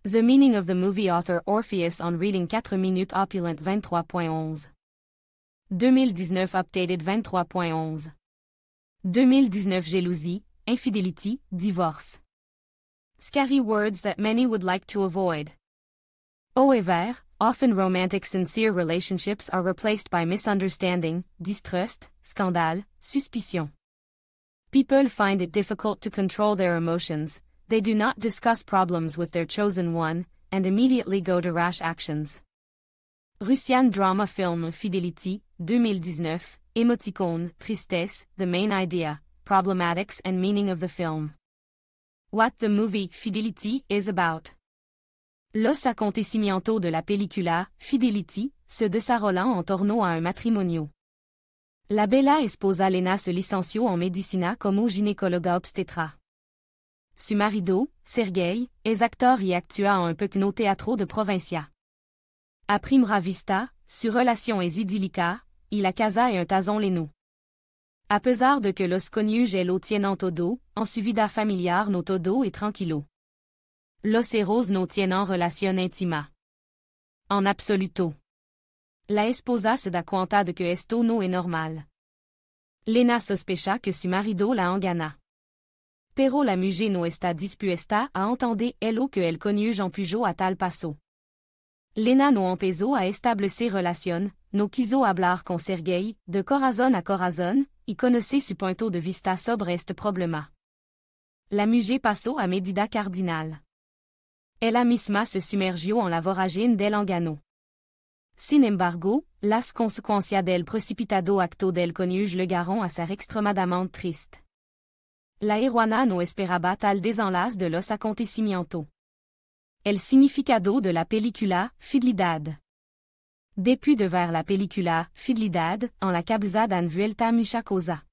The meaning of the movie author Orpheus on reading 4 minutes opulent 23.11. 2019 updated 23.11. 2019 jalousie, infidelity, divorce. Scary words that many would like to avoid. However, often romantic sincere relationships are replaced by misunderstanding, distrust, scandale, suspicion. People find it difficult to control their emotions, they do not discuss problems with their chosen one, and immediately go to rash actions. Russian drama film Fidelity, 2019, emoticon, tristesse, the main idea, problematics and meaning of the film. What the movie Fidelity is about. Los acontecimientos de la película Fidelity se desarrollan en torno a un matrimonio. La bella esposa Lena se licenció en medicina como ginecóloga obstétra. Su marido, Sergei, es actor y actúa en un pequeño teatro de provincia. A primera vista, su relación es idílica, y la casa est un tazon leno. A pesar de que los cónyuges lo tienen todo, en su vida familiar no todo es tranquilo. Los héros no tienen relación íntima. En absoluto. La esposa se da cuenta de que esto no es normal. Lena sospecha que su marido la engana. Pero la mujer no está dispuesta a entender lo que el cónyuge empujó a tal paso. Lena no empezó a establecer relación, no quiso hablar con Sergei, de corazón a corazón, y conocer su punto de vista sobre este problema. La mujer pasó a medida cardinal. Ella misma se sumergió en la vorágine del engano. Sin embargo, las consecuencias del precipitado acto del cónyuge le llegaron a ser extremadamente triste. La heroína no esperaba tal desenlace de los acontecimientos. El significado de la película Fidelidad. Depuis de ver la película Fidelidad, en la cabeza dan vuelta mucha cosa.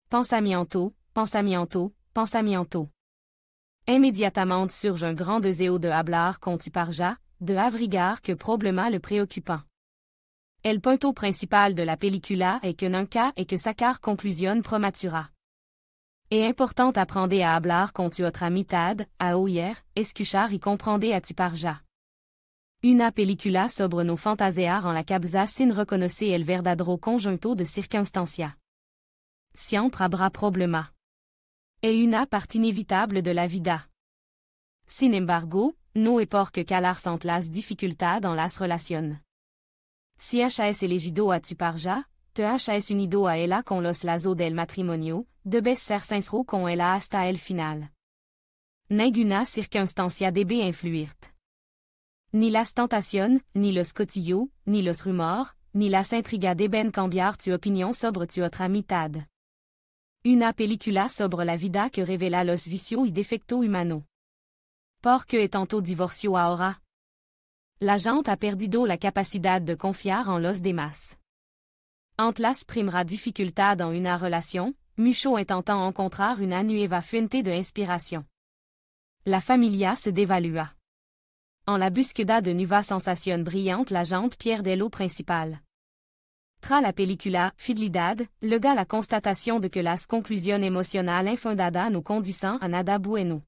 Pensamiento, pensamiento, pensamiento. Immédiatement surge un grand deseo de hablar con tu pareja, de averiguar que problema le préoccupant. El punto principal de la película es que nunca et que sacar conclusión prematura. Es important aprender a hablar con tu otra mitad, a oír, escuchar y comprender a tu pareja. Una película sobre no fantasear en la cabeza sin reconocer el verdadero conjunto de circunstancias. Siempre habrá problema. Es una parte inévitable de la vida. Sin embargo, no es porque calar sont las dificultades en las relaciones. Si es elegido a tu pareja, te has unido a ella con los lazos del matrimonio, debes ser sincero con ella hasta el final. Ninguna circunstancia debe influirte. Ni las tentaciones, ni los cotillos, ni los rumores, ni las intrigas deben cambiar tu opinión sobre tu otra mitad. Una película sobre la vida que revela los vicios y defectos humanos. Porque es tanto divorcio ahora. La gente ha perdido la capacidad de confiar en los demás. Entre las primeras dificultades en una relación, mucho intentan encontrar una nueva fuente de inspiración. La familia se devalúa. En la búsqueda de nuevas sensaciones brillantes la gente pierde lo principal. Tras la película Fidelidad, llega la constatation de que las conclusiones emocionales infundadas no conducen a nada bueno.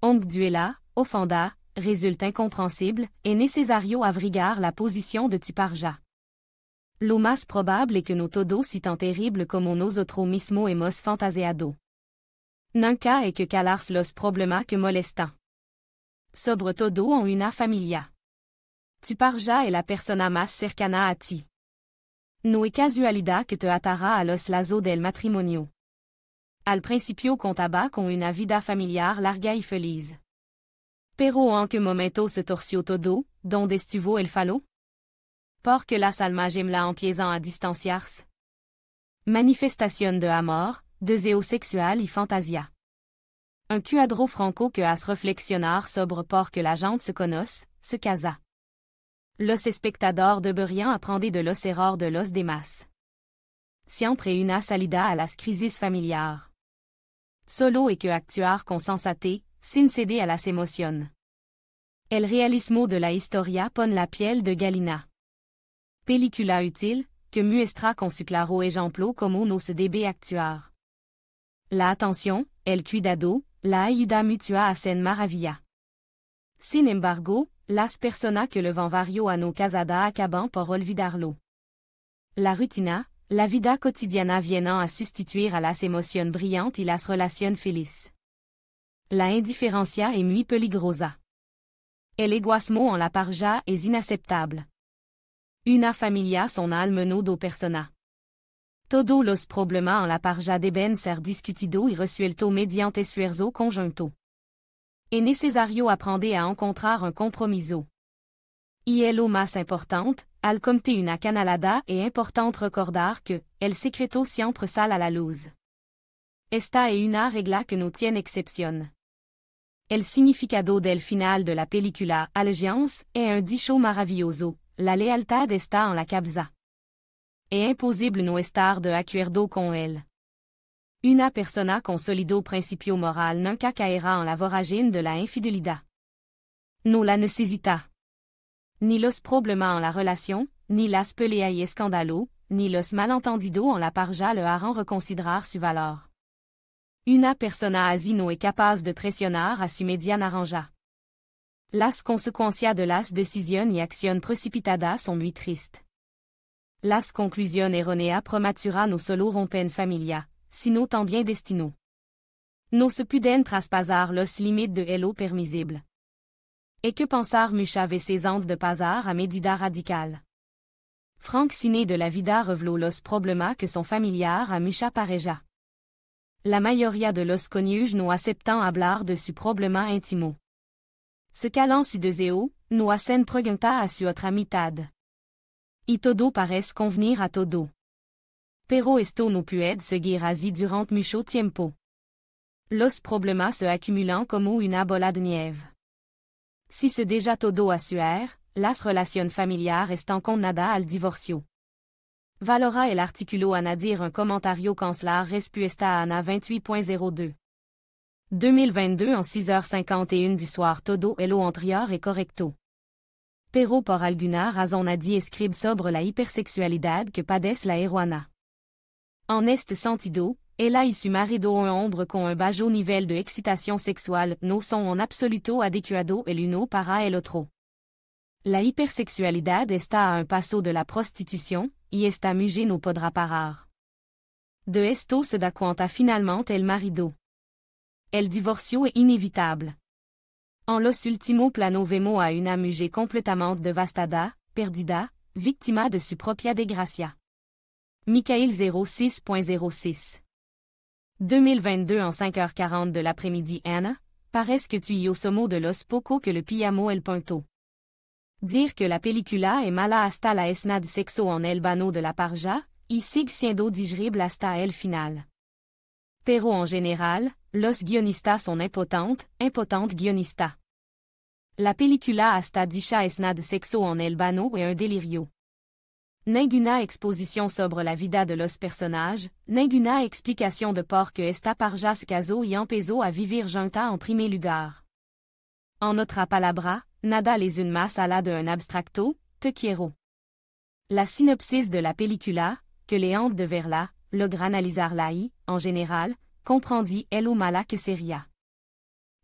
Un duela, ofenda, resulta incomprensible, es necesario averiguar la posición de tu pareja. Lo más probable es que no todo si tan terrible como nosotros mismos hemos fantaseado. Nunca es que calar los problemas que molestan. Sobre todo en una familia. Tu pareja es la persona más cercana a ti. No es casualidad que te atará a los lazos del matrimonio. Al principio contaba con una vida familiar larga y feliz. Pero en qué momento se torció todo, donde estuvo el fallo? Porque las almas gemelas empiezan a distanciarse. Manifestación de amor, deseo sexual y fantasía. Un cuadro franco que hace reflexionar sobre por que la gente se conoce, se casa. Los espectadores deberían aprender de los errores de los demás. Siempre una salida a las crisis familiares. Solo hay que actuar con sensatez, sin ceder a las emociones. El realismo de la historia pone la piel de gallina. Película útil, que muestra con su claro ejemplo cómo no se debe actuar. La atención, el cuidado, la ayuda mutua hacen maravilla. Sin embargo, las persona que le vent vario hanno casada acaban por olvidarlo. La rutina, la vida cotidiana vienen a sustituir a las emociones brillantes y las relaciones felices. La indiferencia es muy peligrosa. El egoísmo en la parja es inaceptable. Una familia son almeno do persona. Todo los problemas en la parja deben ser discutido y resuelto mediante esfuerzo conjunto. Es necesario aprender a encontrar un compromiso. Y lo más importante, al comter una canalada es importante recordar que, el secreto siempre sale a la luz. Esta es una regla que no tiene excepción. El significado del final de la película Allegiance es un dicho maravilloso, la lealtad está en la cabeza. Es imposible no estar de acuerdo con él. Una persona con sólido principio moral nunca caerá en la voragine de la infidelidad. No la necesita. Ni los problemas en la relación, ni las peleas y escándalos, ni los malentendidos en la parja le harán reconsiderar su valor. Una persona así no es capaz de traicionar a su media naranja. Las consecuencias de las decisiones y acciones precipitadas son muy tristes. Las conclusiones erróneas prematuras no solo rompen familia, sino también destino. No se pueden traspasar los límites de lo permisible. Et que pensar muchas veces antes de pasar a medida radical. Frank Cine de la vida reveló los problemas que son familiar a mucha pareja. La mayoría de los cónyuges no aceptan hablar de su problema íntimo. Se calan su deseo, no hacen pregunta a su otra mitad. Y todo parece convenir a todo. Pero esto no puede seguir así durante mucho tiempo. Los problemas se acumulan como una bola de nieve. Si se deja todo a suer, las relaciones familiares están condenadas al divorcio. Valora el artículo añadir un comentario cancelar respuesta a Ana 28.02. 2022 en 6h51 du soir todo lo anterior es correcto. Pero por alguna razón nadie escribe sobre la hipersexualidad que padece la heroína. En este sentido, ella y su marido un hombre con un bajo nivel de excitación sexual no son en absoluto adecuado el uno para el otro. La hipersexualidad está a un paso de la prostitución, y esta mujer no podrá parar. De esto se da cuenta finalmente el marido. El divorcio es inévitable. En los últimos planos vemos a una mujer completamente devastada, perdida, víctima de su propia desgracia. Michael 06.06. 2022 en 5h40 de l'après-midi Anna, parece que tu y somos de los poco que le pillamos el punto. Dire que la película es mala hasta la escena de sexo en el vano de la parja, y sigue siendo digerible hasta el final. Pero en general, los guionistas son impotentes guionistas. La película hasta dicha escena de sexo en el vano es un delirio. Ninguna exposición sobre la vida de los personajes, ninguna explicación de por qué esta parja se casó y empezó a vivir junta en primer lugar. En otra palabra, nada les une más allá de un abstracto, te quiero. La synopsis de la película, que leante de verla, logra analizarla y, en general, comprendí lo mala que sería.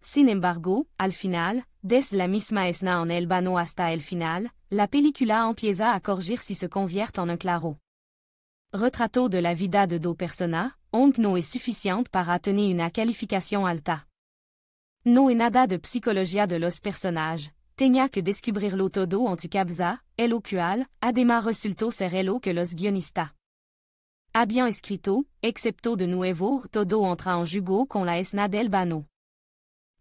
Sin embargo, al final, desde la misma escena en el vano hasta el final, la película empieza a corregir si se convierte en un claro. Retrato de la vida de dos personas, aunque no es suficiente para tener una calificación alta. No es nada de psicología de los personajes, tenía que descubrirlo todo en tu cabeza, lo cual, además resultó ser lo que los guionistas habían escrito, excepto de nuevo todo entra en juego con la escena del vano.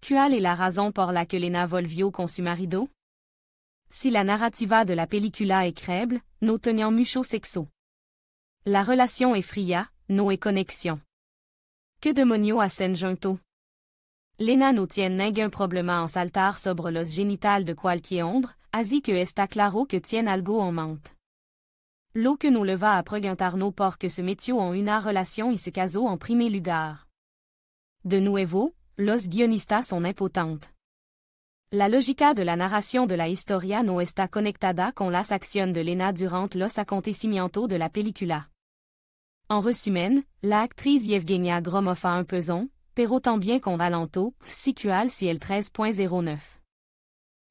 ¿Cuál es la razón por la que Lena volvió con su marido? Si la narrativa de la película es creíble, no tenían mucho sexo. La relación es fría, no es conexión. ¿Qué demonio hacen junto? Lena no tiene ningún problema en saltar sobre los genitales de cualquier hombre, así que está claro que tiene algo en mente. Lo que no le va a preguntar no porque se metió en una relación y se casó en primer lugar. De nuevo, los guionistas son impotentes. La lógica de la narración de la historia no está conectada con las acciones de Lena durante los acontecimientos de la película. En resumen, la actriz Yevgenia Gromov a un pesón, pero también con talento, sequel si el 13.09.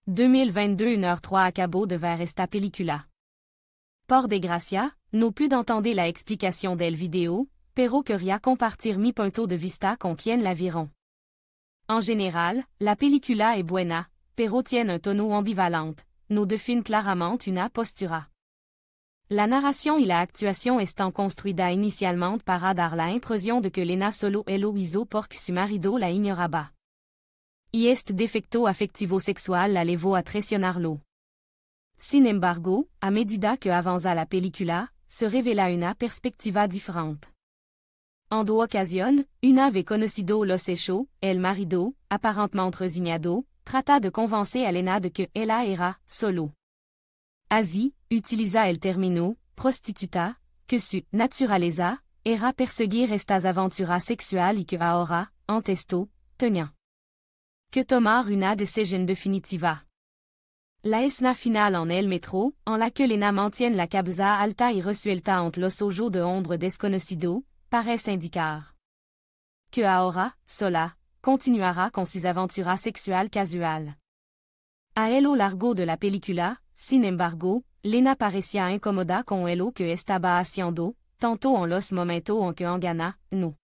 2022 1h03 Acabo de ver esta película. Por desgracia, no pude entender la explicación del video, pero quería compartir mi punto de vista con quien la vieron. En général, la película es buena, pero tiene un tono ambivalente, no define claramente una postura. La narración y la actuación están construidas inicialmente para dar la impresión de que Lena solo lo hizo porque su marido la ignoraba. Y este defecto afectivo-sexual la llevó a traicionarlo. Sin embargo, a medida que avanza la película, se revela una perspectiva diferente. En dos ocasiones, una vez conocido los hechos, el marido, aparentemente resignado, trata de convencer a Lena de que ella era solo. Así, utiliza el término prostituta, que su naturaleza era perseguir estas aventuras sexuales y que ahora, en esto, tenía que tomar una decisión definitiva. La escena final en el metro, en la que Lena mantiene la cabeza alta y resuelta entre los ojos de hombre desconocido, parece indicar que ahora, sola, continuará con sus aventuras sexuales casuales. A lo largo de la película, sin embargo, Lena parecía incómoda con lo que estaba haciendo, tanto en los momentos en que engana, no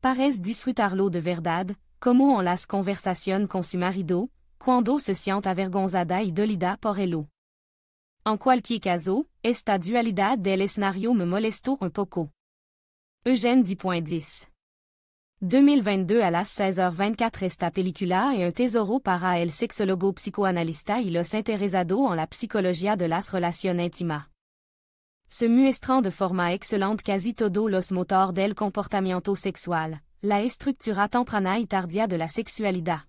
parece disfrutarlo de verdad, como en las conversaciones con su marido, cuando se siente avergonzada y dolida por ello. En cualquier caso, esta dualidad del escenario me molestó un poco. Eugène 10.10. 2022 a las 16h24 esta película es un tesoro para el sexólogo psicoanalista y los interesados en la psicología de las relaciones íntimas. Se muestran de forma excelente casi todos los motores del comportamiento sexual, la estructura temprana y tardía de la sexualidad.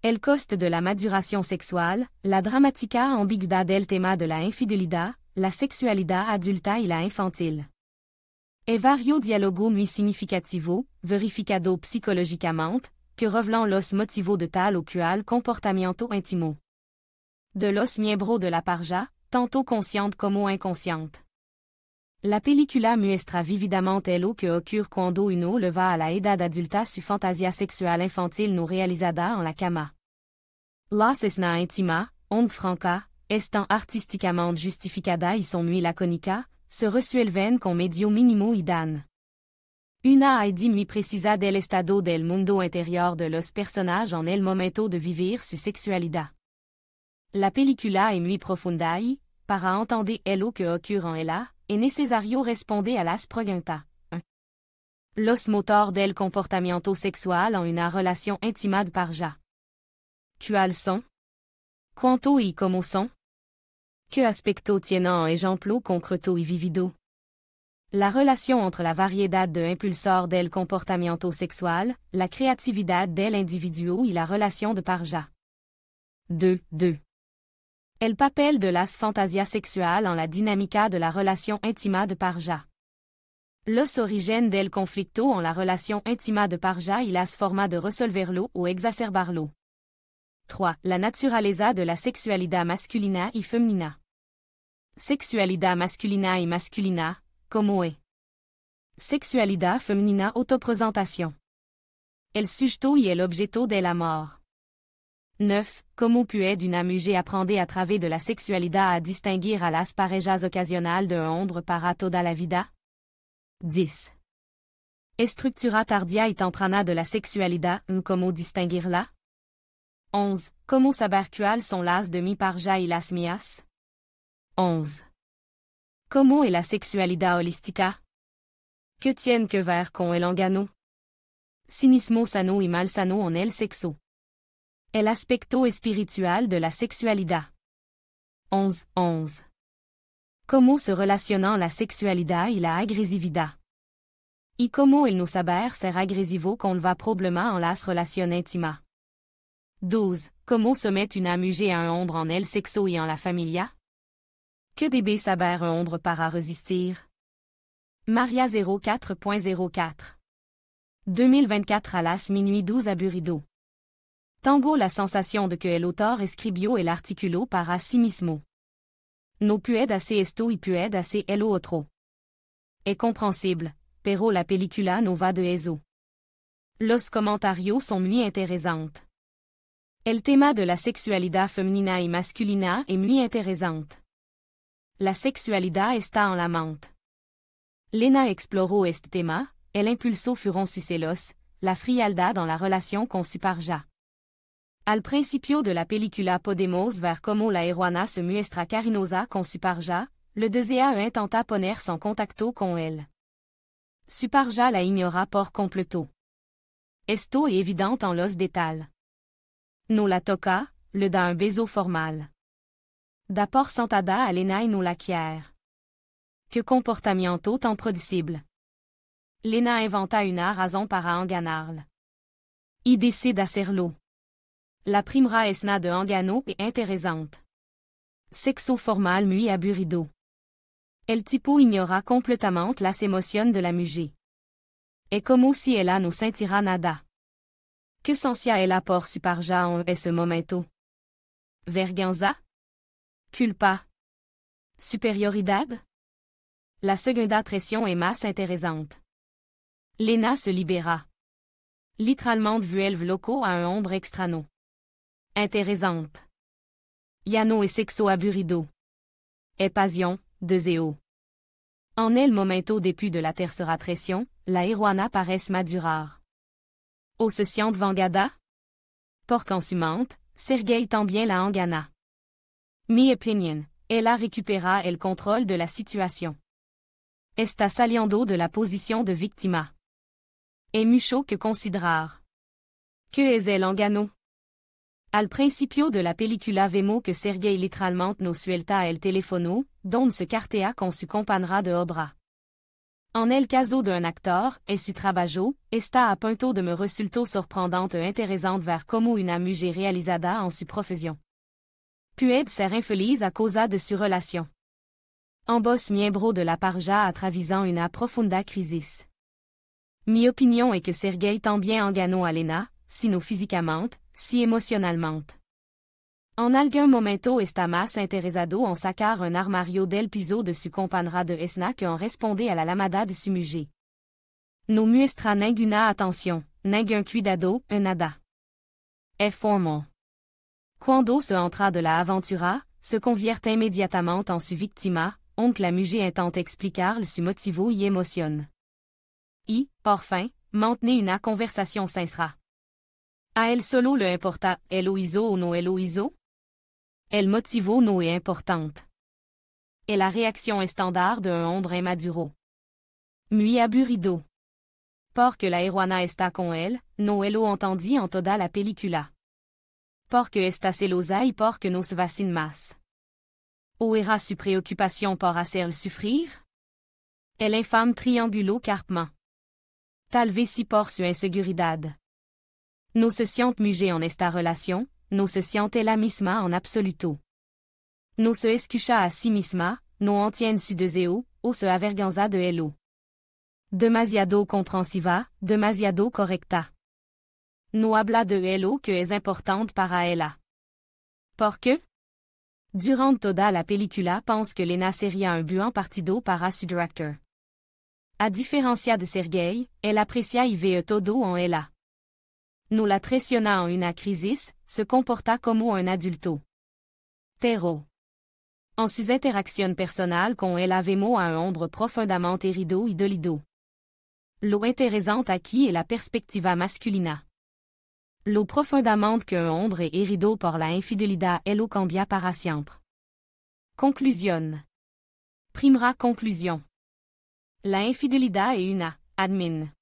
El coste de la maduración sexual, la dramática ambigüedad del tema de la infidelidad, la sexualidad adulta y la infantil. Es vario diálogo muy significativo, verificado psicológicamente, que revelan los motivos de tal o cual comportamiento íntimo de los miembros de la pareja, tanto consciente como inconsciente. La película muestra vividamente lo que ocurre cuando uno le va a la edad adulta su fantasía sexual infantil no realizada en la cama. Las escenas íntimas, aunque franca, están artísticamente justificadas y son muy lacónicas, se resuelven con medio mínimo y dan una idea muy precisa del estado del mundo interior de los personajes en el momento de vivir su sexualidad. La película es muy profunda y, para entender lo que ocurre en ella, es necesario responder a las preguntas. 1. Los motores del comportamiento sexual en una relación íntima de pareja. ¿Cuáles son? ¿Cuánto y cómo son? ¿Qué aspecto tienen en ejemplo concreto y vivido? La relación entre la variedad de impulsores del comportamiento sexual, la creatividad del individuo y la relación de pareja. 2. El papel de las fantasías sexuales en la dinámica de la relación íntima de pareja. Los orígenes del conflicto en la relación íntima de pareja y las formas de resolverlo o exacerbarlo. 3. La naturaleza de la sexualidad masculina y femenina. Sexualidad masculina y masculina, ¿cómo es? Sexualidad femenina autopresentación. El sujeto y el objeto del amor. 9. ¿Cómo puede una mujer aprender a través de la sexualidad a distinguir a las parejas ocasionales de un hombre para toda la vida? 10. Estructura tardía y temprana de la sexualidad, ¿cómo distinguirla? 11. ¿Cómo saber cuáles son las de mi pareja y las mías? 11. ¿Cómo es la sexualidad holística? ¿Qué tiene que ver con el engano? Cinismo sano y malsano en el sexo. El aspecto espiritual de la sexualidad. 11. ¿Cómo se relacionan la sexualidad y la agresividad? ¿Y cómo el no saber ser agresivo conlleva problemas en las relaciones íntimas? 12. ¿Cómo se met una mujer a un hombre en el sexo y en la familia? ¿Qué debe saber un hombre para resistir? Maria 04.04. 2024 a las minuit 12 aburrido. Tengo la sensación de que el autor escribió el artículo para sí mismo. No puede hacer esto y puede hacer el otro. Es comprensible, pero la película no va de eso. Los comentarios son muy interesantes. El tema de la sexualidad femenina y masculina es muy interesante. La sexualidad está en la mente. Lena exploró este tema, el impulso fueron sus celos, la frialdad dans la relación con su pareja. Al principio de la película podemos ver cómo la heroína se muestra cariñosa con su pareja, le desea e intenta ponerse en contacto con él. Su pareja la ignora por completo. Esto es evidente en los detalles. No la toca, le da un beso formal. Da por sentada a Lena y no la quiere. Que comportamiento tan predecible. Lena inventa una razón para engañarle. Y decide hacerlo. La primera escena de engano es interesante. Sexo formal muy aburrido. El tipo ignora completamente las emociones de la mujer. Es como si ella no sintiera nada. Que sentia ella por su pareja en ese momento? Vergüenza? Culpa? Superioridad? La segunda traición es más interesante. Lena se libera. Littéralement vuelve loco a un hombre extraño. Interesante. Ya no es sexo aburrido. Es pasión, deseo. En el momento début de la tercera traición, la heroína parece madurar. ¿O se siente vengada? Por consumante, Sergei también la engana. Mi opinion, ella recupera el control de la situación. Está saliendo de la posición de víctima. Es mucho que considerar. ¿Qué es el engano? Al principio de la película vemos que Sergei literalmente no suelta el teléfono, donde se cartea con su compañera de obra. En el caso de un actor, et su trabajo, está a punto de me resultar sorprendente e interesante ver como una mujer realizada en su profesión. Puede ser infeliz a causa de su relación. Ambos miembros de la pareja atraviesan una profunda crisis. Mi opinión es que Sergei también engañó a Lena, si no físicamente, si emocionalmente. En algún momento está más interesado en sacar un armario del piso de su compañera de escena que en responder a la llamada de su mujer. No muestra ninguna atención, ningún cuidado, nada. Es formal. Cuando se entra de la aventura, se convierte inmediatamente en su víctima, aunque la mujer intente explicarle su motivo y emoción. Y, por fin, mantener una conversación sincera. A él solo le importa, él lo hizo o no él lo hizo? El motivo no es importante. Es la reacción estándar de un hombre maduro. Muy aburrido. Porque la heroína está con él, no él lo entendí en toda la película. Porque está celosa y porque no se vacine más. ¿O era su preocupación por hacerle sufrir? El infame triangulo carpement. Tal vez si por su inseguridad. No se siente mujer en esta relación, no se siente ella misma en absoluto. No se escucha a sí misma, no entiende su deseo, o se avergüenza de ello. Demasiado comprensiva, demasiado correcta. No habla de ello que es importante para ella. ¿Por qué? Durant toda la película pense que Lena sería un buen partido para su director. A diferencia de Sergei, él aprecia y ve todo en ella. No la traiciona en una crisis, se comporta como un adulto. Pero, en sus interacciones personales con ella vemos a un hombre profondamente herido y dolido. Lo interesante aquí es la perspectiva masculina. Lo profondamente que un hombre herido por la infidelidad él lo cambia para siempre. Conclusión. Primera conclusión. La infidelidad es una, admin.